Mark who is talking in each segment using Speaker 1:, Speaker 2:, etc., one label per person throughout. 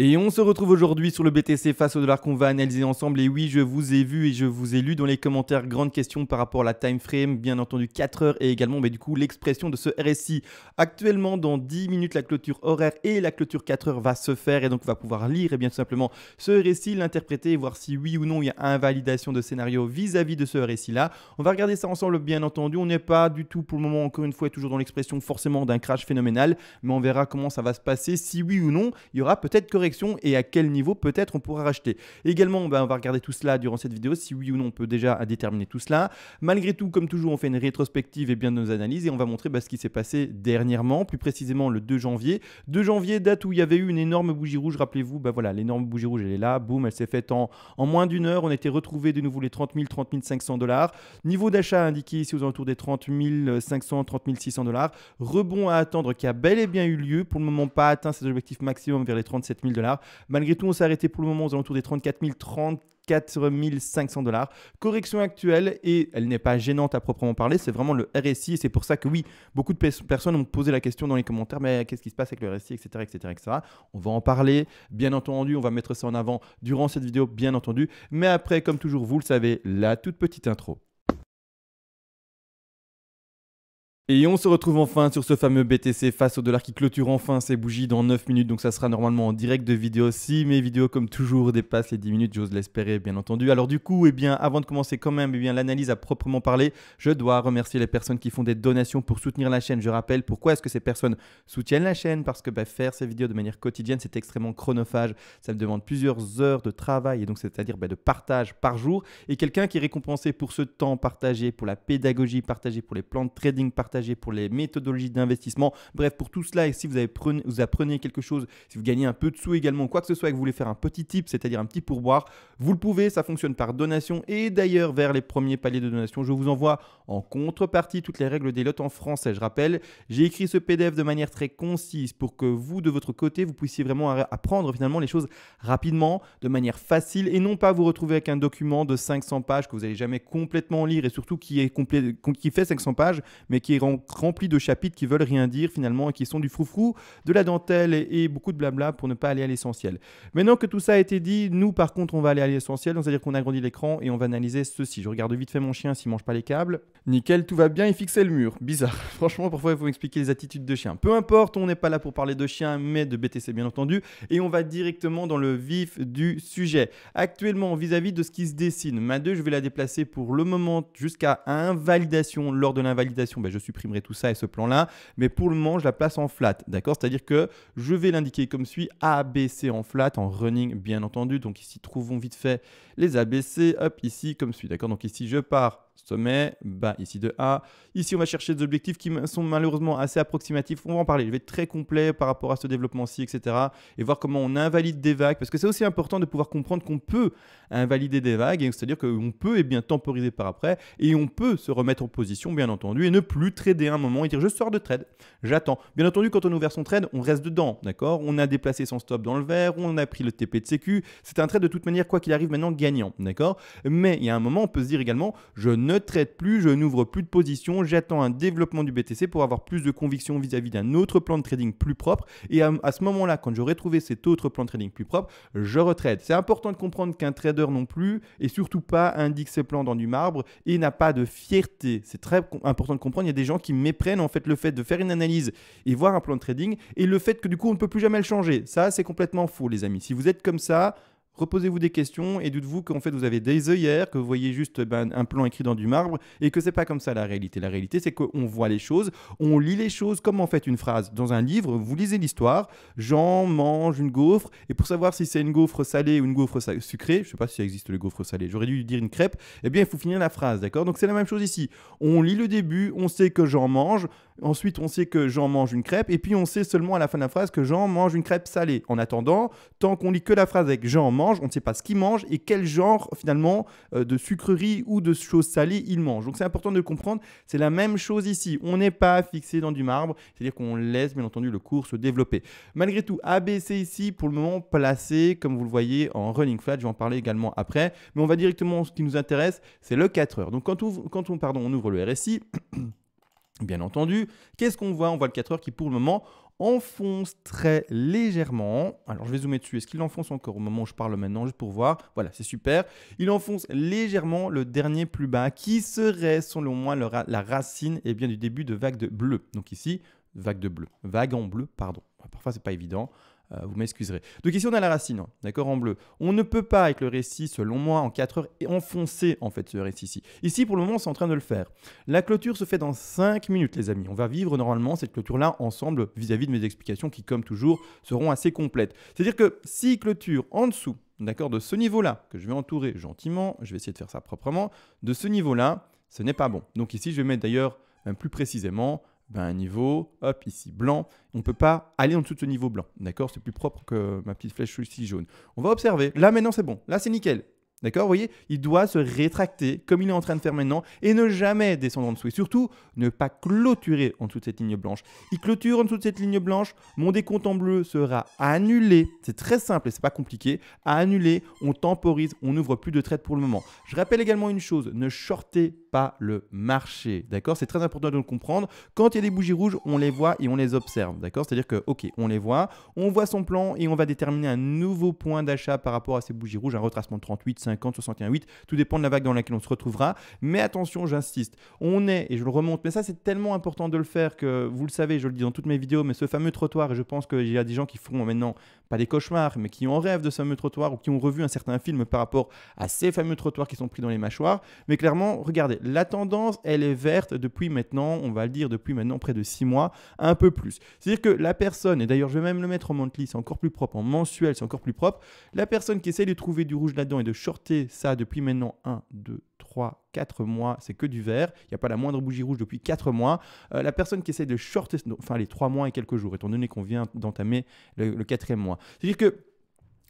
Speaker 1: Et on se retrouve aujourd'hui sur le BTC face au dollar qu'on va analyser ensemble. Et oui, je vous ai vu et je vous ai lu dans les commentaires grandes questions par rapport à la time frame, bien entendu 4 heures et également du coup l'expression de ce RSI. Actuellement, dans 10 minutes, la clôture horaire et la clôture 4 heures va se faire et donc on va pouvoir lire et bien tout simplement ce RSI, l'interpréter et voir si oui ou non il y a invalidation de scénario vis-à-vis de ce RSI là. On va regarder ça ensemble bien entendu. On n'est pas du tout pour le moment, encore une fois, toujours dans l'expression forcément d'un crash phénoménal, mais on verra comment ça va se passer, si oui ou non il y aura peut-être correction et à quel niveau peut-être on pourra racheter. Également, on va regarder tout cela durant cette vidéo, si oui ou non on peut déjà déterminer tout cela. Malgré tout, comme toujours, on fait une rétrospective et bien de nos analyses et on va montrer ce qui s'est passé dernièrement, plus précisément le 2 janvier. 2 janvier, date où il y avait eu une énorme bougie rouge, rappelez-vous, voilà, l'énorme bougie rouge, elle est là, boum, elle s'est faite en moins d'une heure. On était retrouvé de nouveau les 30 000, 30 500 $. Niveau d'achat indiqué ici aux alentours des 30 500, 30 600 $. Rebond à attendre qui a bel et bien eu lieu, pour le moment pas atteint ses objectifs maximum vers les 37 000 $. Malgré tout, on s'est arrêté pour le moment aux alentours des 34 000, 34 500 $. Correction actuelle et elle n'est pas gênante à proprement parler, c'est vraiment le RSI et c'est pour ça que oui, beaucoup de personnes ont posé la question dans les commentaires, mais qu'est-ce qui se passe avec le RSI, etc., etc., etc. On va en parler, bien entendu, on va mettre ça en avant durant cette vidéo, bien entendu, mais après, comme toujours, vous le savez, la toute petite intro. Et on se retrouve enfin sur ce fameux BTC face au dollar qui clôture enfin ses bougies dans 9 minutes. Donc ça sera normalement en direct de vidéo si mes vidéos comme toujours dépassent les 10 minutes, j'ose l'espérer bien entendu. Alors du coup, avant de commencer quand même l'analyse à proprement parler, je dois remercier les personnes qui font des donations pour soutenir la chaîne. Je rappelle pourquoi est-ce que ces personnes soutiennent la chaîne, parce que faire ces vidéos de manière quotidienne, c'est extrêmement chronophage. Ça me demande plusieurs heures de travail et donc c'est-à-dire de partage par jour. Et quelqu'un qui est récompensé pour ce temps partagé, pour la pédagogie partagée, pour les plans de trading partagés, pour les méthodologies d'investissement, bref pour tout cela. Et si vous apprenez quelque chose, si vous gagnez un peu de sous également, quoi que ce soit et que vous voulez faire un petit tip, c'est-à-dire un petit pourboire, vous le pouvez, ça fonctionne par donation. Et d'ailleurs vers les premiers paliers de donation, je vous envoie en contrepartie toutes les règles des lots en français. Je rappelle, j'ai écrit ce PDF de manière très concise pour que vous de votre côté, vous puissiez vraiment apprendre finalement les choses rapidement, de manière facile et non pas vous retrouver avec un document de 500 pages que vous n'allez jamais complètement lire et surtout qui fait 500 pages mais qui est rempli de chapitres qui veulent rien dire finalement et qui sont du froufrou, de la dentelle et beaucoup de blabla pour ne pas aller à l'essentiel. Maintenant que tout ça a été dit, nous par contre on va aller à l'essentiel, c'est-à-dire qu'on agrandit l'écran et on va analyser ceci. Je regarde vite fait mon chien s'il mange pas les câbles. Nickel, tout va bien, il fixait le mur. Bizarre. Franchement, parfois il faut m'expliquer les attitudes de chien. Peu importe, on n'est pas là pour parler de chien mais de BTC bien entendu et on va directement dans le vif du sujet. Actuellement vis-à-vis de ce qui se dessine, ma 2 je vais la déplacer pour le moment jusqu'à invalidation. Lors de l'invalidation, je supprimerai tout ça et ce plan-là, mais pour le moment, je la place en flat, d'accord? C'est-à-dire que je vais l'indiquer comme suit, ABC en flat, en running, bien entendu. Donc ici, trouvons vite fait les ABC, hop, ici, comme suit, d'accord? Donc ici, je pars sommet, bas ici de A. Ici, on va chercher des objectifs qui sont malheureusement assez approximatifs. On va en parler. Je vais être très complet par rapport à ce développement-ci, etc. Et voir comment on invalide des vagues. Parce que c'est aussi important de pouvoir comprendre qu'on peut invalider des vagues. C'est-à-dire qu'on peut temporiser par après. Et on peut se remettre en position, bien entendu, et ne plus trader un moment et dire je sors de trade, j'attends. Bien entendu, quand on a ouvert son trade, on reste dedans, d'accord? On a déplacé son stop dans le vert, on a pris le TP de sécu. C'est un trade de toute manière, quoi qu'il arrive maintenant, gagnant, d'accord? Mais il y a un moment, on peut se dire également, je ne trade plus, je n'ouvre plus de position, j'attends un développement du BTC pour avoir plus de conviction vis-à-vis d'un autre plan de trading plus propre. Et à ce moment-là, quand j'aurai trouvé cet autre plan de trading plus propre, je retrade. C'est important de comprendre qu'un trader non plus, et surtout pas, indique ses plans dans du marbre et n'a pas de fierté. C'est très important de comprendre. Il y a des gens qui méprennent en fait le fait de faire une analyse et voir un plan de trading et le fait que du coup on ne peut plus jamais le changer. Ça, c'est complètement faux, les amis. Si vous êtes comme ça, reposez-vous des questions et dites-vous qu'en fait vous avez des œillères, que vous voyez juste un plan écrit dans du marbre et que c'est pas comme ça la réalité. La réalité, c'est qu'on voit les choses, on lit les choses comme en fait une phrase. Dans un livre, vous lisez l'histoire, Jean mange une gaufre et pour savoir si c'est une gaufre salée ou une gaufre sucrée, je sais pas si ça existe les gaufres salées, j'aurais dû dire une crêpe, eh bien il faut finir la phrase, d'accord? Donc c'est la même chose ici. On lit le début, on sait que Jean mange, ensuite on sait que Jean mange une crêpe et puis on sait seulement à la fin de la phrase que Jean mange une crêpe salée. En attendant, tant qu'on lit que la phrase avec Jean mange, on ne sait pas ce qu'il mange et quel genre finalement de sucrerie ou de choses salées il mange. Donc c'est important de le comprendre. C'est la même chose ici. On n'est pas fixé dans du marbre, c'est-à-dire qu'on laisse bien entendu le cours se développer. Malgré tout, ABC ici pour le moment placé comme vous le voyez en running flat. Je vais en parler également après, mais on va directement, ce qui nous intéresse, c'est le 4 heures. Donc quand on ouvre le RSI, bien entendu, qu'est-ce qu'on voit? On voit le 4 heures qui pour le moment enfonce très légèrement. Alors je vais zoomer dessus. Est-ce qu'il enfonce encore au moment où je parle maintenant, juste pour voir? Voilà, c'est super. Il enfonce légèrement le dernier plus bas qui serait selon moi la racine du début de vague de bleu. Donc ici, vague de bleu. Vague en bleu, pardon. Parfois, c'est pas évident. Vous m'excuserez. Donc ici, on a la racine, d'accord, en bleu. On ne peut pas, avec le récit, selon moi, en 4 heures, enfoncer en fait ce récit ici. Ici, pour le moment, c'est en train de le faire. La clôture se fait dans 5 minutes, les amis. On va vivre normalement cette clôture-là ensemble vis-à-vis de mes explications qui, comme toujours, seront assez complètes. C'est-à-dire que si clôture en dessous, d'accord, de ce niveau-là, que je vais entourer gentiment, je vais essayer de faire ça proprement, de ce niveau-là, ce n'est pas bon. Donc ici, je vais mettre d'ailleurs, même plus précisément, un niveau, hop, ici, blanc. On ne peut pas aller en dessous de ce niveau blanc. D'accord? C'est plus propre que ma petite flèche ici jaune. On va observer. Là, maintenant, c'est bon. Là, c'est nickel. D'accord? Vous voyez, il doit se rétracter comme il est en train de faire maintenant et ne jamais descendre en dessous. Et surtout, ne pas clôturer en dessous de cette ligne blanche. Il clôture en dessous de cette ligne blanche, mon décompte en bleu sera annulé. C'est très simple et c'est pas compliqué. À annuler, on temporise, on n'ouvre plus de trade pour le moment. Je rappelle également une chose, ne shortez pas le marché. D'accord? C'est très important de le comprendre. Quand il y a des bougies rouges, on les voit et on les observe. D'accord? C'est-à-dire que, ok, on les voit, on voit son plan et on va déterminer un nouveau point d'achat par rapport à ces bougies rouges, un retracement de 38, 50, 61, 8, tout dépend de la vague dans laquelle on se retrouvera. Mais attention, j'insiste, on est, et je le remonte, mais ça c'est tellement important de le faire que vous le savez, je le dis dans toutes mes vidéos, mais ce fameux trottoir, et je pense qu'il y a des gens qui font maintenant, pas des cauchemars, mais qui en rêvent de ce fameux trottoir ou qui ont revu un certain film par rapport à ces fameux trottoirs qui sont pris dans les mâchoires. Mais clairement, regardez, la tendance, elle est verte depuis maintenant, on va le dire depuis maintenant près de 6 mois, un peu plus. C'est-à-dire que la personne, et d'ailleurs je vais même le mettre en monthly, c'est encore plus propre, en mensuel, c'est encore plus propre, la personne qui essaie de trouver du rouge là-dedans et de shorter ça depuis maintenant 1, 2, 3, 4 mois, c'est que du vert. Il n'y a pas la moindre bougie rouge depuis 4 mois. La personne qui essaie de shorter, enfin les 3 mois et quelques jours, étant donné qu'on vient d'entamer le 4e mois. C'est-à-dire que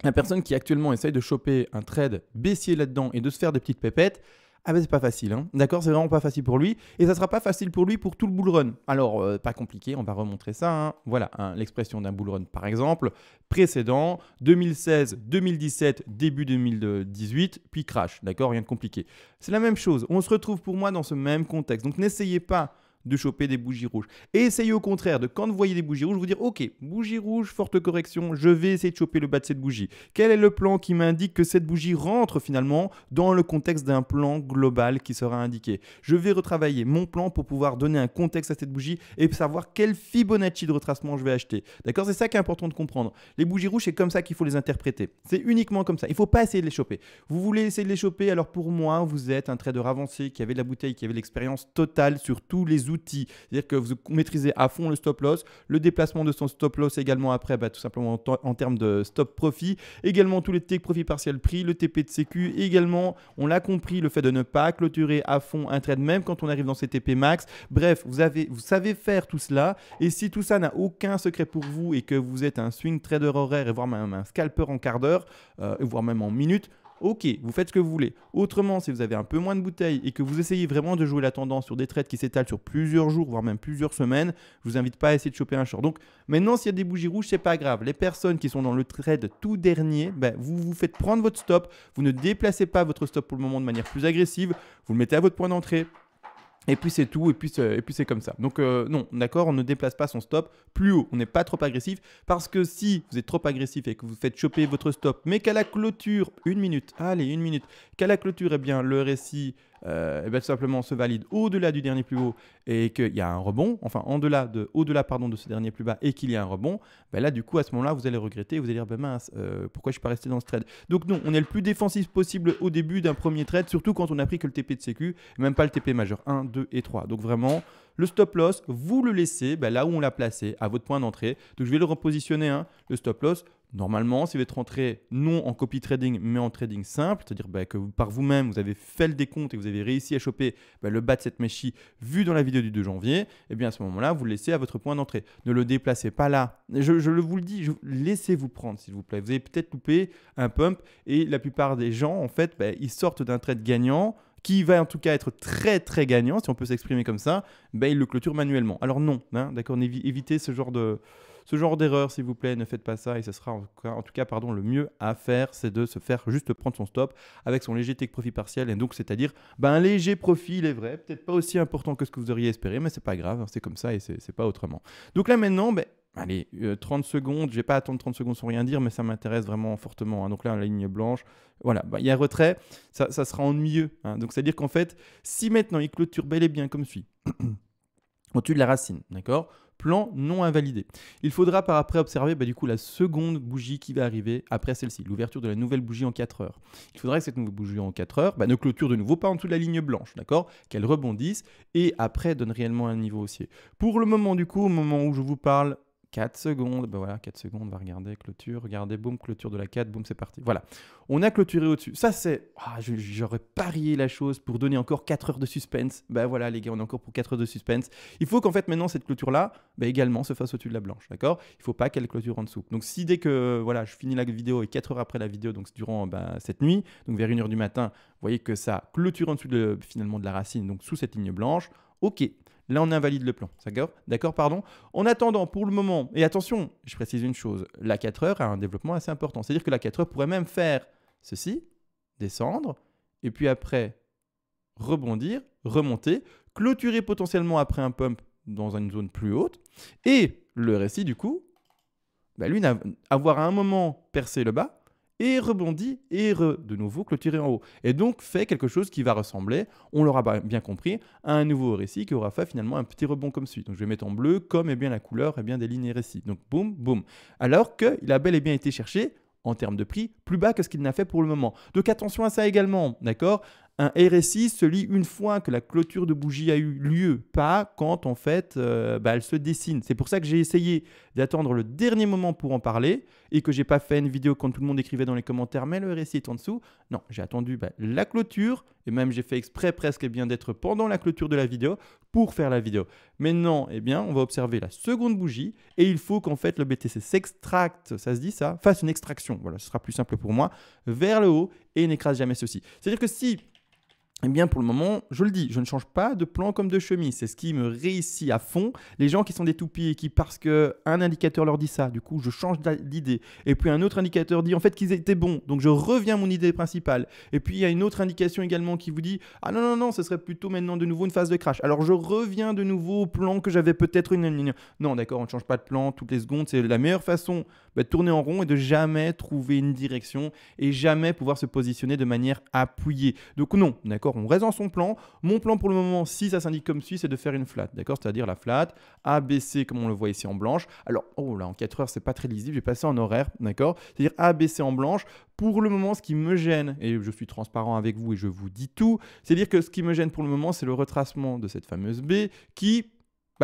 Speaker 1: la personne qui actuellement essaye de choper un trade baissier là-dedans et de se faire des petites pépettes, ah ben c'est pas facile, hein. D'accord, c'est vraiment pas facile pour lui et ça sera pas facile pour lui pour tout le bull run. Alors pas compliqué, on va remontrer ça, hein. Voilà l'expression d'un bull run par exemple, précédent 2016, 2017, début 2018, puis crash, d'accord, rien de compliqué. C'est la même chose, on se retrouve pour moi dans ce même contexte, donc n'essayez pas de choper des bougies rouges. Et essayez au contraire de, quand vous voyez des bougies rouges, vous dire ok, bougie rouge, forte correction, je vais essayer de choper le bas de cette bougie. Quel est le plan qui m'indique que cette bougie rentre finalement dans le contexte d'un plan global qui sera indiqué? Je vais retravailler mon plan pour pouvoir donner un contexte à cette bougie et savoir quel Fibonacci de retracement je vais acheter. D'accord? C'est ça qui est important de comprendre. Les bougies rouges, c'est comme ça qu'il faut les interpréter. C'est uniquement comme ça. Il ne faut pas essayer de les choper. Vous voulez essayer de les choper, alors pour moi, vous êtes un trader avancé qui avait de la bouteille, qui avait l'expérience totale sur tous les outils. C'est-à-dire que vous maîtrisez à fond le stop loss, le déplacement de son stop loss également après, tout simplement en termes de stop profit, également tous les take profit partiel prix, le TP de sécu, également, on l'a compris, le fait de ne pas clôturer à fond un trade même quand on arrive dans ces TP max. Bref, vous savez faire tout cela et si tout ça n'a aucun secret pour vous et que vous êtes un swing trader horaire et voire même un scalper en quart d'heure, voire même en minute, ok, vous faites ce que vous voulez. Autrement, si vous avez un peu moins de bouteilles et que vous essayez vraiment de jouer la tendance sur des trades qui s'étalent sur plusieurs jours, voire même plusieurs semaines, je vous invite pas à essayer de choper un short. Donc maintenant, s'il y a des bougies rouges, c'est pas grave. Les personnes qui sont dans le trade tout dernier, vous vous faites prendre votre stop, vous ne déplacez pas votre stop pour le moment de manière plus agressive, vous le mettez à votre point d'entrée. Et puis c'est tout, et puis c'est comme ça. Donc non, d'accord, on ne déplace pas son stop plus haut, on n'est pas trop agressif, parce que si vous êtes trop agressif et que vous faites choper votre stop, mais qu'à la clôture, une minute, qu'à la clôture, eh bien, le récit tout simplement se valide au-delà du dernier plus haut et qu'il y a un rebond, enfin au-delà de ce dernier plus bas et qu'il y a un rebond, là du coup à ce moment-là vous allez regretter, vous allez dire mince, pourquoi je suis pas resté dans ce trade. Donc non, on est le plus défensif possible au début d'un premier trade, surtout quand on a pris que le TP de sécu, même pas le TP majeur 1, 2 et 3. Donc vraiment, le stop loss, vous le laissez là où on l'a placé, à votre point d'entrée. Donc je vais le repositionner, le stop loss. Normalement, si vous êtes rentré non en copy trading, mais en trading simple, c'est-à-dire que par vous-même, vous avez fait le décompte et vous avez réussi à choper le bas de cette mèche vu dans la vidéo du 2 janvier, et bien à ce moment-là, vous le laissez à votre point d'entrée. Ne le déplacez pas là. Je vous le dis, laissez-vous prendre, s'il vous plaît. Vous avez peut-être loupé un pump et la plupart des gens, en fait, ils sortent d'un trade gagnant qui va en tout cas être très très gagnant, si on peut s'exprimer comme ça, ils le clôturent manuellement. Alors non, d'accord, évitez ce genre d'erreur, s'il vous plaît, ne faites pas ça et ce sera en tout cas, le mieux à faire, c'est de se faire juste prendre son stop avec son léger take profit partiel et donc c'est-à-dire un léger profit, il est vrai, peut-être pas aussi important que ce que vous auriez espéré, mais c'est pas grave, c'est comme ça et c'est pas autrement. Donc là maintenant, allez, 30 secondes. Je ne vais pas attendre 30 secondes sans rien dire, mais ça m'intéresse vraiment fortement. Hein. Donc là, la ligne blanche, voilà, il y a retrait, ça sera ennuyeux. Hein. Donc c'est-à-dire qu'en fait, si maintenant il clôture bel et bien comme suit, au-dessus de la racine, d'accord? Plan non invalidé. Il faudra par après observer du coup la seconde bougie qui va arriver après celle-ci, l'ouverture de la nouvelle bougie en 4 heures. Il faudra que cette nouvelle bougie en 4 heures ne clôture de nouveau pas en dessous de la ligne blanche, d'accord? Qu'elle rebondisse et après donne réellement un niveau haussier. Pour le moment du coup, au moment où je vous parle, 4 secondes, voilà, 4 secondes, on va regarder, clôture, regardez, boum, clôture de la 4, boum, c'est parti. Voilà, on a clôturé au-dessus. Ça, c'est, j'aurais parié la chose pour donner encore 4 heures de suspense. Voilà, les gars, on est encore pour 4 heures de suspense. Il faut qu'en fait, maintenant, cette clôture-là, également se fasse au-dessus de la blanche, d'accord? Il ne faut pas qu'elle clôture en dessous. Donc, si dès que, voilà, je finis la vidéo et 4 heures après la vidéo, donc durant cette nuit, donc vers 1 heure du matin, vous voyez que ça clôture en dessous finalement de la racine, donc sous cette ligne blanche, ok. Là, on invalide le plan. D'accord, pardon. En attendant, pour le moment, et attention, je précise une chose, la 4 heures a un développement assez important. C'est-à-dire que la 4 heures pourrait même faire ceci, descendre, et puis après, rebondir, remonter, clôturer potentiellement après un pump dans une zone plus haute, et le RSI, du coup, lui, avoir à un moment percé le bas, et rebondit et de nouveau clôturé en haut. Et donc fait quelque chose qui va ressembler, on l'aura bien compris, à un nouveau RSI qui aura fait finalement un petit rebond comme suit. Donc je vais mettre en bleu comme la couleur des lignes RSI. Donc boum, boum. Alors qu'il a bel et bien été cherché en termes de prix plus bas que ce qu'il n'a fait pour le moment. Donc attention à ça également, d'accord? Un RSI se lit une fois que la clôture de bougie a eu lieu, pas quand en fait elle se dessine. C'est pour ça que j'ai essayé d'attendre le dernier moment pour en parler et que j'ai pas fait une vidéo quand tout le monde écrivait dans les commentaires mais le RSI est en dessous. Non, j'ai attendu la clôture et même j'ai fait exprès presque d'être pendant la clôture de la vidéo pour faire la vidéo. Maintenant, on va observer la seconde bougie et il faut qu'en fait le BTC s'extracte, ça se dit ça, fasse une extraction. Voilà, ce sera plus simple pour moi, vers le haut et n'écrase jamais ceci. C'est-à-dire que si pour le moment, je le dis, je ne change pas de plan comme de chemise. C'est ce qui me réussit à fond. Les gens qui sont des toupies et qui, parce qu'un indicateur leur dit ça, du coup, je change d'idée. Et puis un autre indicateur dit en fait qu'ils étaient bons. Donc je reviens à mon idée principale. Et puis il y a une autre indication également qui vous dit ah non, ce serait plutôt maintenant de nouveau une phase de crash. Alors je reviens de nouveau au plan que j'avais peut-être une. Non, d'accord, on ne change pas de plan toutes les secondes. C'est la meilleure façon de tourner en rond et de jamais trouver une direction et jamais pouvoir se positionner de manière appuyée. Donc non, d'accord. On reste dans son plan. Mon plan pour le moment, si ça s'indique comme suit, c'est de faire une flat, d'accord? C'est-à-dire la flat, ABC comme on le voit ici en blanche. Alors, en 4 heures, c'est pas très lisible, j'ai passé en horaire, d'accord? C'est-à-dire ABC en blanche. Pour le moment, ce qui me gêne, et je suis transparent avec vous et je vous dis tout, c'est-à-dire que ce qui me gêne pour le moment, c'est le retracement de cette fameuse B qui...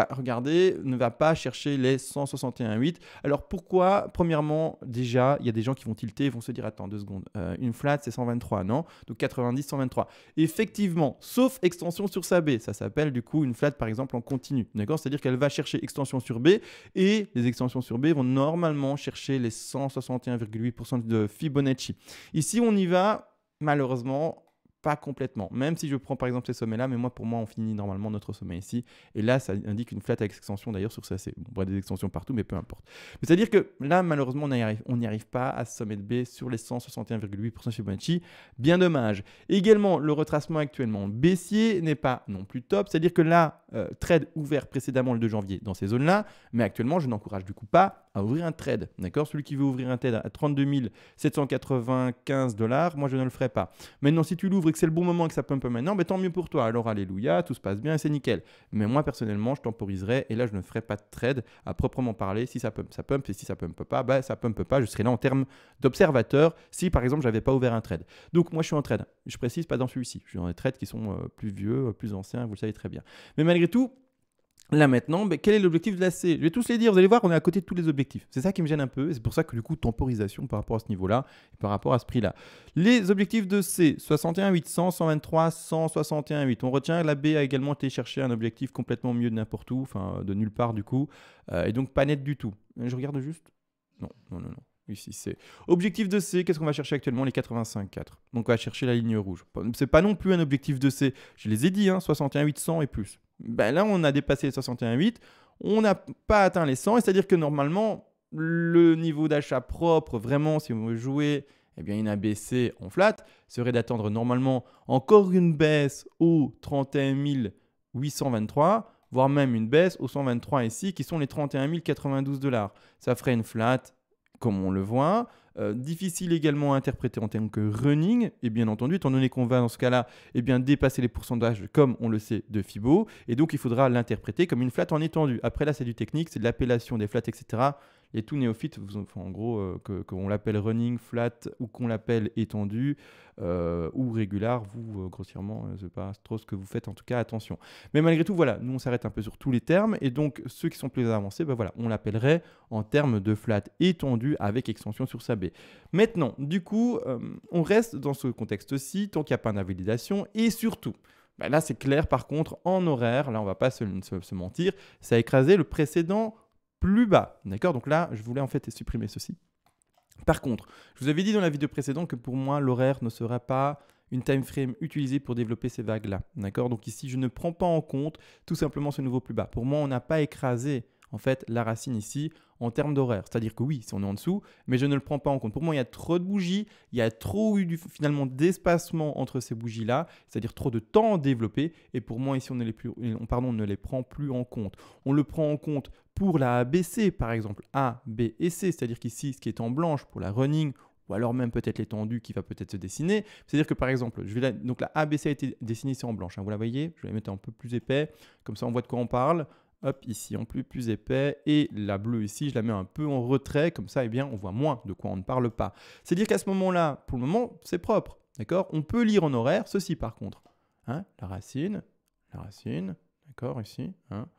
Speaker 1: regardez, ne va pas chercher les 161,8. Alors pourquoi? Premièrement, déjà, il y a des gens qui vont tilter, vont se dire attends 2 secondes, une flat c'est 123, non? Donc 90, 123. Effectivement, sauf extension sur sa B, ça s'appelle du coup une flat par exemple en continu, d'accord? C'est-à-dire qu'elle va chercher extension sur B et les extensions sur B vont normalement chercher les 161,8% de Fibonacci. Ici, on y va malheureusement pas complètement, même si je prends par exemple ces sommets-là, mais pour moi, on finit normalement notre sommet ici. Et là, ça indique une flat avec extension d'ailleurs sur ça. On voit des extensions partout, mais peu importe. Mais c'est-à-dire que là, malheureusement, on n'y arrive pas à ce sommet de B sur les 161,8% Fibonacci. Bien dommage. Également, le retracement actuellement baissier n'est pas non plus top. C'est-à-dire que là, trade ouvert précédemment le 2 janvier dans ces zones-là, mais actuellement, je n'encourage du coup pas à ouvrir un trade. D'accord? Celui qui veut ouvrir un trade à 32 795 $, moi, je ne le ferai pas. Maintenant, si tu l'ouvres et que c'est le bon moment et que ça pump maintenant, tant mieux pour toi. Alors, alléluia, tout se passe bien, c'est nickel. Mais moi, personnellement, je temporiserai et là, je ne ferai pas de trade à proprement parler. Si ça pump, ça pump. Et si ça pump pas, ça pump pas. Je serai là en termes d'observateur si, par exemple, je n'avais pas ouvert un trade. Donc, moi, je suis en trade. Je précise pas dans celui-ci. Je suis dans des trades qui sont plus vieux, plus anciens, vous le savez très bien. Mais malgré tout, là maintenant, quel est l'objectif de la C? Je vais tous les dire, vous allez voir, on est à côté de tous les objectifs. C'est ça qui me gêne un peu, et c'est pour ça que du coup, temporisation par rapport à ce niveau-là, et par rapport à ce prix-là. Les objectifs de C, 61, 800, 123, 161, 8. On retient, la B a également été chercher un objectif complètement mieux de n'importe où, enfin de nulle part du coup, et donc pas net du tout. Je regarde juste. Non. Ici, c'est objectif de C. Qu'est-ce qu'on va chercher actuellement? Les 85,4. Donc, on va chercher la ligne rouge. C'est pas non plus un objectif de C. Je les ai dit, 61, 800 et plus. Là, on a dépassé les 61,8. On n'a pas atteint les 100. C'est-à-dire que normalement, le niveau d'achat propre, vraiment, si on veut jouer une ABC en flat, serait d'attendre normalement encore une baisse au 31 823 voire même une baisse au 123 ici, qui sont les 31 092 $. Ça ferait une flat, comme on le voit. Difficile également à interpréter en termes que running, et bien entendu, étant donné qu'on va dans ce cas-là dépasser les pourcentages, comme on le sait, de Fibo, et donc il faudra l'interpréter comme une flat en étendue. Après là, c'est du technique, c'est de l'appellation des flats, etc. Et tout néophyte, en gros, qu'on l'appelle running, flat ou qu'on l'appelle étendu ou régular, vous, grossièrement, c'est pas trop ce que vous faites, en tout cas, attention. Mais malgré tout, voilà, nous on s'arrête un peu sur tous les termes, et donc ceux qui sont plus avancés, voilà, on l'appellerait en termes de flat étendu avec extension sur sa baie. Maintenant, du coup, on reste dans ce contexte-ci tant qu'il n'y a pas d'invalidation, et surtout, là c'est clair par contre, en horaire, là on ne va pas se mentir, ça a écrasé le précédent plus bas, d'accord? Donc là, je voulais en fait supprimer ceci. Par contre, je vous avais dit dans la vidéo précédente que pour moi, l'horaire ne sera pas une time frame utilisée pour développer ces vagues-là, d'accord? Donc ici, je ne prends pas en compte tout simplement ce nouveau plus bas. Pour moi, on n'a pas écrasé en fait la racine ici en termes d'horaire. C'est-à-dire que oui, si on est en dessous, mais je ne le prends pas en compte. Pour moi, il y a trop de bougies, il y a trop eu finalement d'espacement entre ces bougies-là, c'est-à-dire trop de temps développé. Et pour moi, ici, on ne les prend plus en compte. On le prend en compte pour la ABC, par exemple, A, B et C, c'est-à-dire qu'ici, ce qui est en blanche pour la running, ou alors même peut-être l'étendue qui va peut-être se dessiner. C'est-à-dire que par exemple, donc la ABC a été dessinée ici en blanche, hein, vous la voyez, je vais la mettre un peu plus épais, comme ça on voit de quoi on parle. Hop, ici en plus épais, et la bleue ici, je la mets un peu en retrait, comme ça, on voit moins de quoi on ne parle pas. C'est-à-dire qu'à ce moment-là, pour le moment, c'est propre, d'accord? On peut lire en horaire, ceci par contre, hein, la racine, d'accord, ici, hein.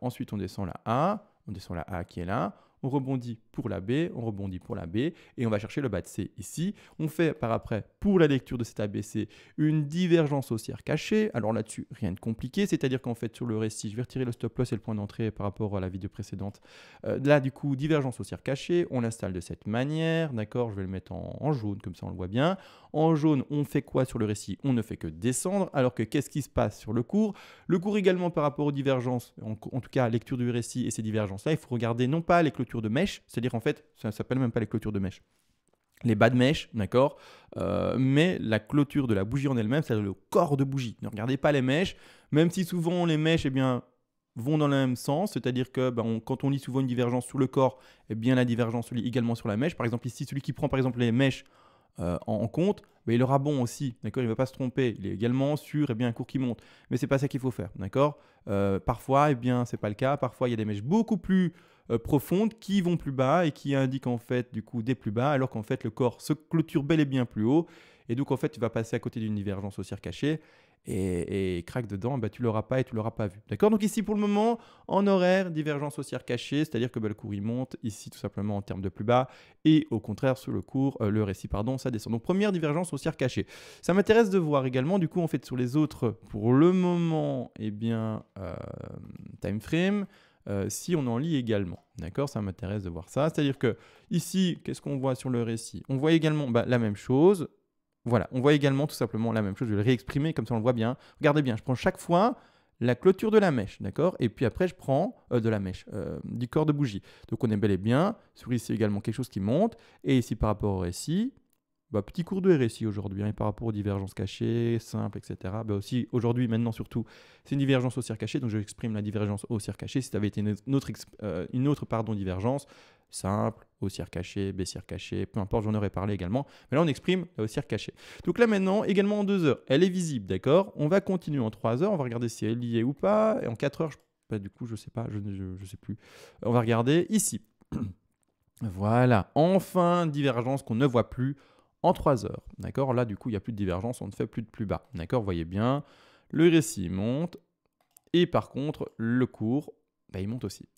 Speaker 1: Ensuite, on descend la A qui est là, on rebondit pour la B, on rebondit pour la B, et on va chercher le bas de C ici. On fait par après, pour la lecture de cet ABC, une divergence haussière cachée. Alors là-dessus, rien de compliqué, c'est-à-dire qu'en fait, sur le récit, je vais retirer le stop loss et le point d'entrée par rapport à la vidéo précédente. Là, du coup, divergence haussière cachée, on l'installe de cette manière, d'accord? Je vais le mettre en jaune, comme ça on le voit bien. En jaune, on fait quoi sur le récit? On ne fait que descendre, alors que qu'est-ce qui se passe sur le cours? Le cours également par rapport aux divergences, en tout cas lecture du récit et ces divergences-là, il faut regarder non pas les clôtures de mèche, c'est-à-dire en fait, ça ne s'appelle même pas les clôtures de mèche, les bas de mèche, d'accord, mais la clôture de la bougie en elle-même, c'est-à-dire le corps de bougie. Ne regardez pas les mèches, même si souvent les mèches vont dans le même sens, c'est-à-dire que quand on lit souvent une divergence sur le corps, la divergence se lit également sur la mèche. Par exemple ici, celui qui prend par exemple les mèches en compte, il aura bon aussi, d'accord, il ne va pas se tromper, il est également sur un cours qui monte, mais c'est pas ça qu'il faut faire, d'accord. Parfois, c'est pas le cas, parfois il y a des mèches beaucoup plus profondes qui vont plus bas et qui indiquent en fait du coup des plus bas, alors qu'en fait le corps se clôture bel et bien plus haut, et donc en fait tu vas passer à côté d'une divergence haussière cachée, et craque dedans, tu l'auras pas et tu l'auras pas vu. D'accord? Donc ici pour le moment, en horaire, divergence haussière cachée, c'est-à-dire que le cours il monte ici tout simplement en termes de plus bas, et au contraire sur le cours, le récit pardon, ça descend. Donc première divergence haussière cachée. Ça m'intéresse de voir également du coup en fait sur les autres, pour le moment, time frame. Si on en lit également, d'accord, ça m'intéresse de voir ça. C'est-à-dire que ici, qu'est-ce qu'on voit sur le récit? On voit également la même chose. Voilà, on voit également tout simplement la même chose. Je vais le réexprimer comme ça on le voit bien. Regardez bien, je prends chaque fois la clôture de la mèche, d'accord? Et puis après, je prends de la mèche, du corps de bougie. Donc on est bel et bien sur ici également quelque chose qui monte. Et ici par rapport au récit, petit cours de RSI aujourd'hui, et par rapport aux divergences cachées, simples, etc. Aussi, aujourd'hui, maintenant surtout, c'est une divergence haussière cachée, donc je exprime la divergence haussière cachée. Si ça avait été une autre divergence, simple, haussière cachée, baissière cachée, peu importe, j'en aurais parlé également. Mais là, on exprime la haussière cachée. Donc là, maintenant, également en 2 heures, elle est visible, d'accord? On va continuer en 3 heures, on va regarder si elle y est ou pas. Et en 4 heures, du coup, je ne sais pas, je ne sais plus. On va regarder ici. Voilà, enfin, divergence qu'on ne voit plus en 3 heures, d'accord? Là, du coup, il n'y a plus de divergence, on ne fait plus de plus bas, d'accord? Vous voyez bien, le récit monte, et par contre, le cours, il monte aussi.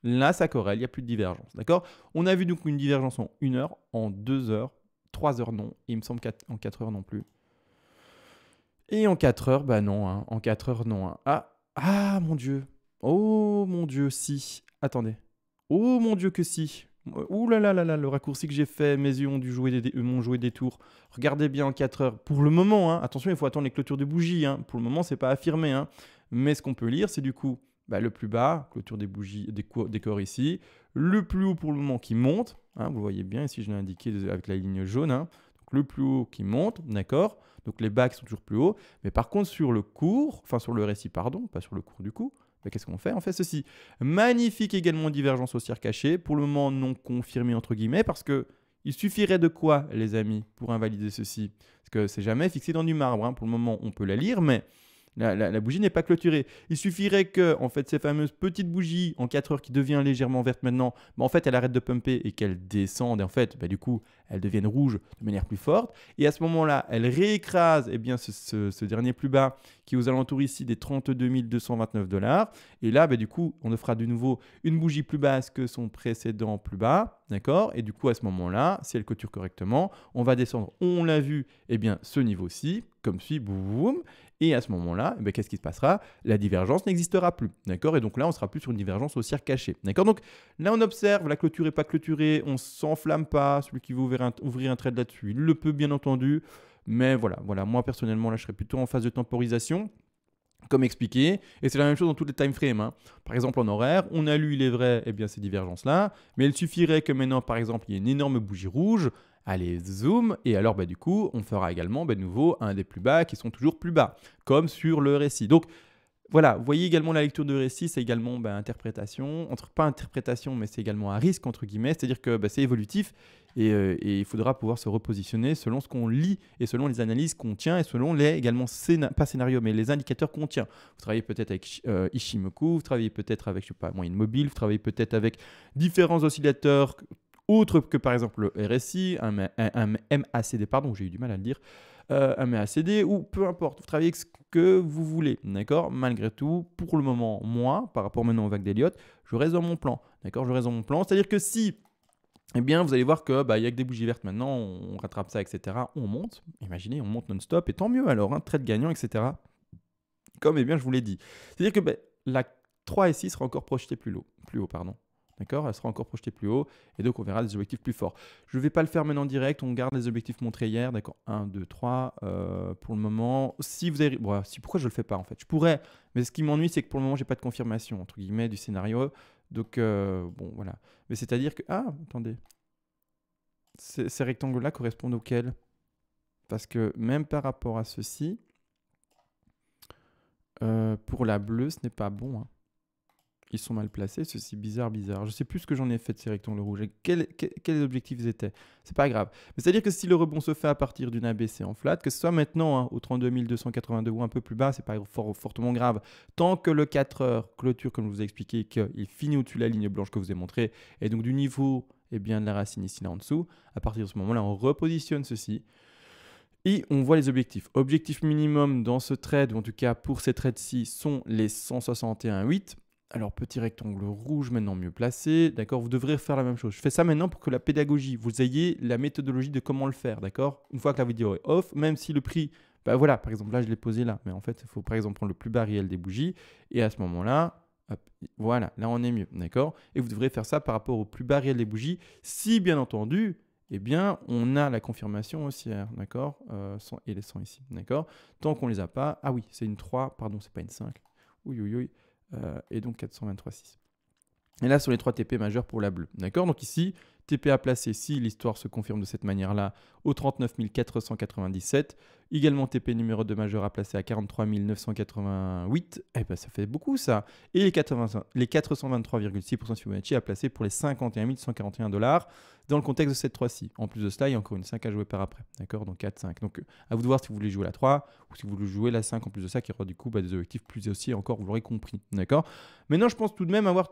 Speaker 1: Là, ça corrèle, il n'y a plus de divergence, d'accord? On a vu donc une divergence en 1 heure, en 2 heures, 3 heures non, et il me semble qu'en 4 heures non plus. Et en 4 heures, non, hein. En 4 heures non. Hein. Ah, mon Dieu. Oh, mon Dieu, si. Attendez. Oh, mon Dieu, que si. Ouh là là là là, le raccourci que j'ai fait, mes yeux m'ont joué des tours. Regardez bien en 4 heures. Pour le moment, hein, attention, il faut attendre les clôtures de bougies. Hein. Pour le moment, ce n'est pas affirmé. Hein. Mais ce qu'on peut lire, c'est du coup le plus bas, clôture des bougies, des corps ici. Le plus haut pour le moment qui monte. Hein, vous le voyez bien, ici je l'ai indiqué avec la ligne jaune. Hein. Donc le plus haut qui monte, d'accord. Donc les bas qui sont toujours plus hauts. Mais par contre, sur le cours, enfin sur le récit, pardon, pas sur le cours du coup, ben, qu'est-ce qu'on fait? On fait ceci. Magnifique également divergence haussière cachée, pour le moment non confirmée entre guillemets, parce que il suffirait de quoi, les amis, pour invalider ceci? Parce que c'est jamais fixé dans du marbre, hein. Pour le moment, on peut la lire, mais la bougie n'est pas clôturée. Il suffirait que, en fait, ces fameuses petites bougies en 4 heures qui devient légèrement verte maintenant, en fait, elle arrête de pumper et qu'elle descende. Et en fait, du coup, elles deviennent rouges de manière plus forte. Et à ce moment-là, elle réécrase ce dernier plus bas qui est aux alentours ici des 32 229 $. Et là, du coup, on fera de nouveau une bougie plus basse que son précédent plus bas. D'accord? Et du coup, à ce moment-là, si elle clôture correctement, on va descendre, on l'a vu, ce niveau-ci, comme suit, boum. Et à ce moment-là, qu'est-ce qui se passera? La divergence n'existera plus. D'accord? Et donc là, on sera plus sur une divergence haussière cachée. D'accord? Donc là, on observe, la clôture n'est pas clôturée, on ne s'enflamme pas. Celui qui veut ouvrir un trade là-dessus, il le peut bien entendu. Mais voilà, moi personnellement, là, je serais plutôt en phase de temporisation, comme expliqué. Et c'est la même chose dans tous les time frames, hein. Par exemple, en horaire, on a lu, il est vrai, ces divergences-là. Mais il suffirait que maintenant, par exemple, il y ait une énorme bougie rouge. Allez, zoom. Et alors, du coup, on fera également, de nouveau, un des plus bas qui sont toujours plus bas, comme sur le récit. Donc, voilà, vous voyez également la lecture de récit, c'est également interprétation, pas interprétation, mais c'est également un risque, entre guillemets, c'est-à-dire que c'est évolutif et il faudra pouvoir se repositionner selon ce qu'on lit et selon les analyses qu'on tient et selon les également, pas scénario, mais les indicateurs qu'on tient. Vous travaillez peut-être avec Ishimoku, vous travaillez peut-être avec, moyenne mobile, vous travaillez peut-être avec différents oscillateurs autres que par exemple le RSI, un MACD, pardon, j'ai eu du mal à le dire, un MACD ou peu importe, vous travaillez avec ce que vous voulez, d'accord? Malgré tout, pour le moment, moi, par rapport maintenant aux vagues d'Elliott, je reste dans mon plan, d'accord? Je reste dans mon plan, c'est-à-dire que si, vous allez voir que il y a que des bougies vertes maintenant, on rattrape ça, etc. On monte, imaginez, on monte non-stop, et tant mieux alors, hein, trade gagnant, etc. Comme je vous l'ai dit. C'est-à-dire que la 3 et 6 sera encore projetée plus haut, pardon. D'accord? Elle sera encore projetée plus haut et donc on verra des objectifs plus forts. Je ne vais pas le faire maintenant en direct, on garde les objectifs montrés hier. D'accord? 1, 2, 3 pour le moment. Si vous avez... pourquoi je ne le fais pas en fait? Je pourrais, mais ce qui m'ennuie, c'est que pour le moment, je n'ai pas de confirmation entre guillemets du scénario. Donc, voilà. Mais c'est-à-dire que... Ah, attendez. Ces rectangles-là correspondent auxquels? Parce que même par rapport à ceci, pour la bleue, ce n'est pas bon, hein. Ils sont mal placés, ceci bizarre. Je ne sais plus ce que j'en ai fait de ces rectangles rouges. Quels objectifs ils étaient? C'est pas grave. Mais c'est-à-dire que si le rebond se fait à partir d'une ABC en flat, que ce soit maintenant hein, au 32 282 ou un peu plus bas, c'est pas fortement grave. Tant que le 4 heures clôture, comme je vous ai expliqué, qu'il finit au-dessus de la ligne blanche que je vous ai montré, et donc du niveau de la racine ici là en dessous, à partir de ce moment-là, on repositionne ceci. Et on voit les objectifs. Objectif minimum dans ce trade, ou en tout cas pour ces trades-ci, sont les 161,8. Alors, petit rectangle rouge maintenant mieux placé, d'accord? Vous devrez faire la même chose. Je fais ça maintenant pour que la pédagogie, vous ayez la méthodologie de comment le faire, d'accord? Une fois que la vidéo est off, même si le prix, voilà, par exemple, là, je l'ai posé là. Mais en fait, il faut par exemple prendre le plus bas réel des bougies. Et à ce moment-là, voilà, là, on est mieux, d'accord? Et vous devrez faire ça par rapport au plus bas réel des bougies. Si, bien entendu, on a la confirmation haussière, d'accord? Et les 100 ici, d'accord? Tant qu'on ne les a pas, ah oui, c'est une 3, pardon, c'est pas une 5. Oui. Et donc 423,6. Et là, sur les 3 TP majeurs pour la bleue. D'accord? Donc ici, TP à placer si l'histoire se confirme de cette manière-là au 39 497. Également TP numéro 2 majeur à placer à 43 988. Ça fait beaucoup ça. Et les 423,6% de Fibonacci à placer pour les 51 141 $. Dans le contexte de cette 3-ci. En plus de cela, il y a encore une 5 à jouer par après. D'accord? Donc 4, 5. Donc à vous de voir si vous voulez jouer la 3 ou si vous voulez jouer la 5 en plus de ça, qui aura du coup des objectifs plus haussiers encore, vous l'aurez compris. D'accord? Maintenant, je pense tout de même avoir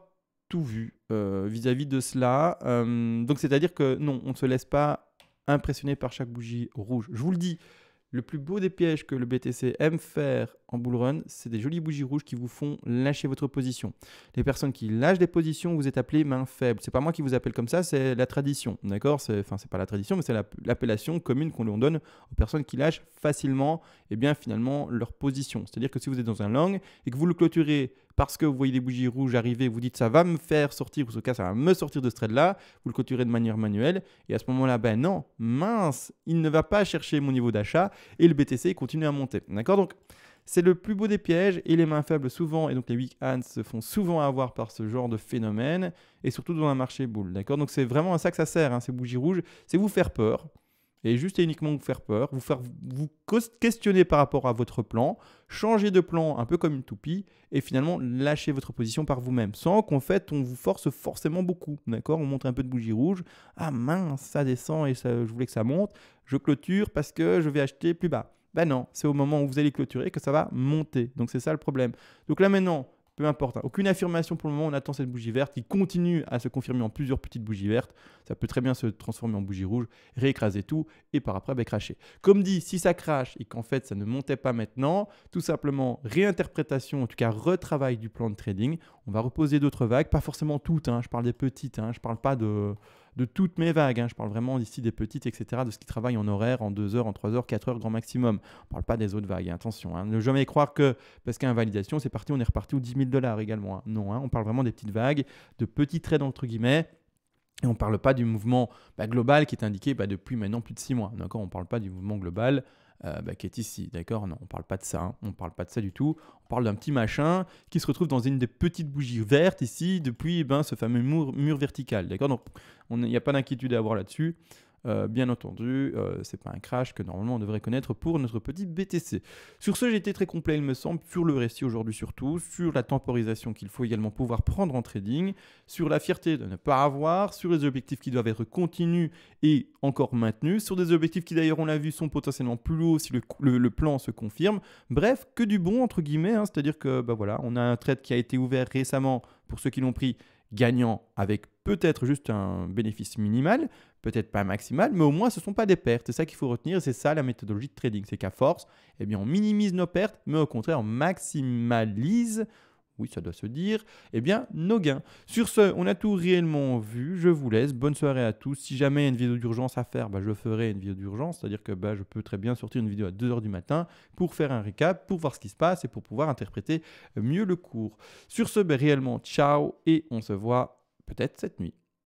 Speaker 1: tout vu vis-à-vis de cela. Donc c'est-à-dire que non, on ne se laisse pas impressionner par chaque bougie rouge. Je vous le dis, le plus beau des pièges que le BTC aime faire en bull run, c'est des jolies bougies rouges qui vous font lâcher votre position. Les personnes qui lâchent des positions, vous êtes appelés main faible. C'est pas moi qui vous appelle comme ça, c'est la tradition, d'accord? C'est pas la tradition, mais c'est l'appellation commune qu'on donne aux personnes qui lâchent facilement, finalement leur position. C'est-à-dire que si vous êtes dans un long et que vous le clôturez parce que vous voyez des bougies rouges arriver, vous dites ça va me faire sortir, ou en tout cas ça va me sortir de ce trade-là, vous le clôturez de manière manuelle, et à ce moment-là, non, mince, il ne va pas chercher mon niveau d'achat, et le BTC continue à monter. D'accord? Donc, c'est le plus beau des pièges, et les mains faibles souvent, et donc les weak hands se font souvent avoir par ce genre de phénomène, et surtout dans un marché bull. D'accord? Donc, c'est vraiment à ça que ça sert, hein, ces bougies rouges, c'est vous faire peur. et juste et uniquement vous faire peur, vous questionner par rapport à votre plan, changer de plan un peu comme une toupie et finalement lâcher votre position par vous-même sans qu'en fait on vous force forcément beaucoup. D'accord? On montre un peu de bougie rouge. Ah mince, ça descend et ça, je voulais que ça monte. Je clôture parce que je vais acheter plus bas. Ben non, c'est au moment où vous allez clôturer que ça va monter. Donc c'est ça le problème. Donc là maintenant, peu importe, hein. Aucune affirmation pour le moment, on attend cette bougie verte qui continue à se confirmer en plusieurs petites bougies vertes. Ça peut très bien se transformer en bougie rouge, réécraser tout et par après cracher. Comme dit, si ça crache et qu'en fait ça ne montait pas maintenant, tout simplement réinterprétation, en tout cas retravail du plan de trading. On va reposer d'autres vagues, pas forcément toutes, hein, je parle des petites, hein, je ne parle pas de toutes mes vagues, hein, je parle vraiment ici des petites, etc., de ce qui travaille en horaire, en 2 heures, en 3 heures, 4 heures grand maximum. On ne parle pas des autres vagues, hein, attention. Hein, ne jamais croire que parce qu'il y a invalidation, c'est parti, on est reparti aux 10 000 $ également. Hein. Non, hein, on parle vraiment des petites vagues, de petits trades entre guillemets. Et on ne parle pas du mouvement global qui est indiqué depuis maintenant plus de 6 mois. D'accord, on ne parle pas du mouvement global qui est ici. D'accord, non, on ne parle pas de ça. Hein. On ne parle pas de ça du tout. On parle d'un petit machin qui se retrouve dans une des petites bougies vertes ici depuis ce fameux mur vertical. D'accord, donc il n'y a pas d'inquiétude à avoir là-dessus. Bien entendu, ce n'est pas un crash que normalement on devrait connaître pour notre petit BTC. Sur ce, j'ai été très complet, il me semble, sur le récit aujourd'hui surtout, sur la temporisation qu'il faut également pouvoir prendre en trading, sur la fierté de ne pas avoir, sur les objectifs qui doivent être continus et encore maintenus, sur des objectifs qui d'ailleurs, on l'a vu, sont potentiellement plus hauts si le plan se confirme. Bref, que du bon entre guillemets, hein, c'est-à-dire que voilà, on a un trade qui a été ouvert récemment pour ceux qui l'ont pris, gagnant avec peut-être juste un bénéfice minimal, peut-être pas maximal, mais au moins ce ne sont pas des pertes. C'est ça qu'il faut retenir et c'est ça la méthodologie de trading. C'est qu'à force, eh bien, on minimise nos pertes, mais au contraire, on maximalise, oui ça doit se dire, eh bien, nos gains. Sur ce, on a tout réellement vu. Je vous laisse. Bonne soirée à tous. Si jamais il y a une vidéo d'urgence à faire, je ferai une vidéo d'urgence. C'est-à-dire que je peux très bien sortir une vidéo à 2 h du matin pour faire un récap, pour voir ce qui se passe et pour pouvoir interpréter mieux le cours. Sur ce, réellement, ciao et on se voit peut-être cette nuit.